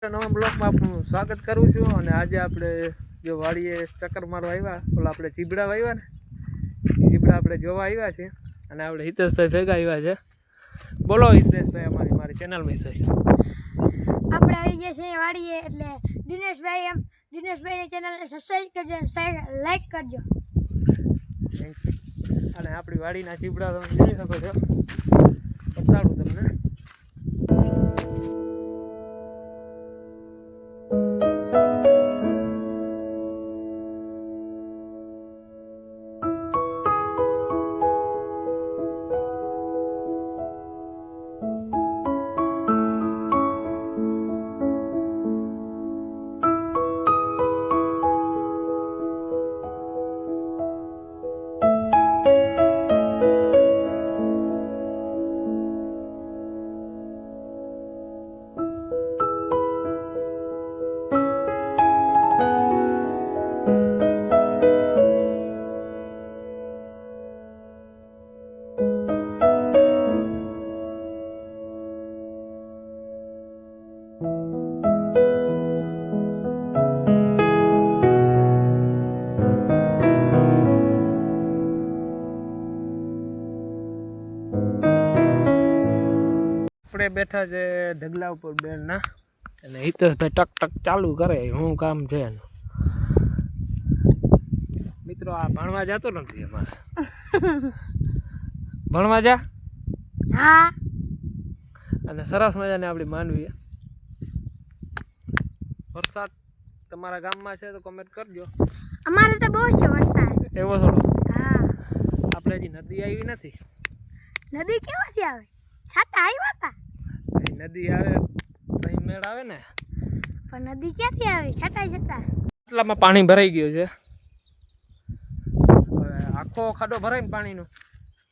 નવા બ્લોગમાં આપનું સ્વાગત કરું છું અને આજે આપણે જો વાડીએ ચક્કર મારવા આવ્યા ઓલા આપણે ચીબડા વાવ્યા ને ચીબડા આપણે જોવા આવ્યા છે અને આપણે હિતેશભાઈ ભેગા આવ્યા છે. બોલો હિતેશભાઈ, મારી ચેનલમાં છે આપણે આવી ગયા છે વાડીએ એટલે દિનેશભાઈની ચેનલને સબસ્ક્રાઇબ કરજો, લાઈક કરજો. અને આપણી વાડીના ચીબડા તમે જોઈ શકો છો. બતાડું તમને. આપણે બેઠા છે ઢગલા ઉપર બેનના અને હિતેશભાઈ ટક ટક ચાલુ કરે. શું કામ છે એનું? મિત્રો આ ભણવા જતો નથી અમારે. ભણવા જા. હા. અને સરસ મજાને આપણી માનવી. વરસાદ તમારા ગામમાં છે તો કમેન્ટ કરજો. અમારે તો બહુ છે વરસાદ. એવો થોડો? હા. આપણે હજી નદી આવી નથી. નદી કેવાથી આવે? છાટા આવ્યા હતા. નદી આવે પછી મેળ આવે ને. પણ નદી ક્યાંથી આવે? છાટા જતા. એટલામાં પાણી ભરાઈ ગયું છે. હવે આખો ખાડો ભરાય ને પાણીનો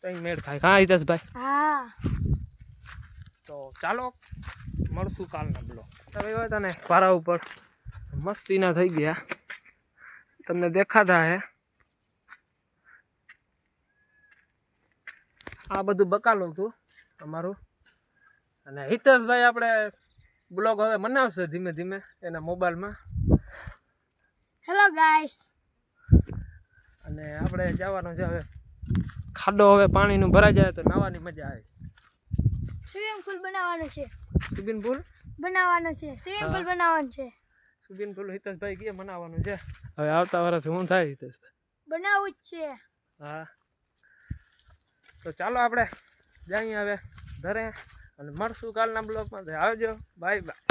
તો અહીં મેળ થાય. હા હિતેશભાઈ? હા. તો ચાલો મળશું કાલના બ્લોગ. તમે હતા ને પારા ઉપર મસ્તીના થઈ ગયા, તમને દેખાતા હે. આ બધું બકાલું હતું અમારું. અને હિતેશભાઈ આપણે બ્લોગ હવે બનાવશે ધીમે ધીમે એના મોબાઈલમાં. Hello guys. અને આપણે જવાનું છે હવે. ખાડો હવે પાણીનું ભરાઈ જાય તો નાવાની મજા આવે. સ્વિમિંગ પુલ બનાવવાનો છે. સ્વિમિંગ પુલ બનાવવાનો છે. સ્વિમિંગ પુલ બનાવવાનો છે. સ્વિમિંગ પુલ હિતેશભાઈ કે બનાવવાનું છે. હવે આવતા વર્ષે શું થાય હિતેશભાઈ? બનાવવું જ છે. હા. તો ચાલો આપણે જઈએ હવે ઘરે અને મળશું કાલના બ્લોગમાં. આવજો. Bye bye.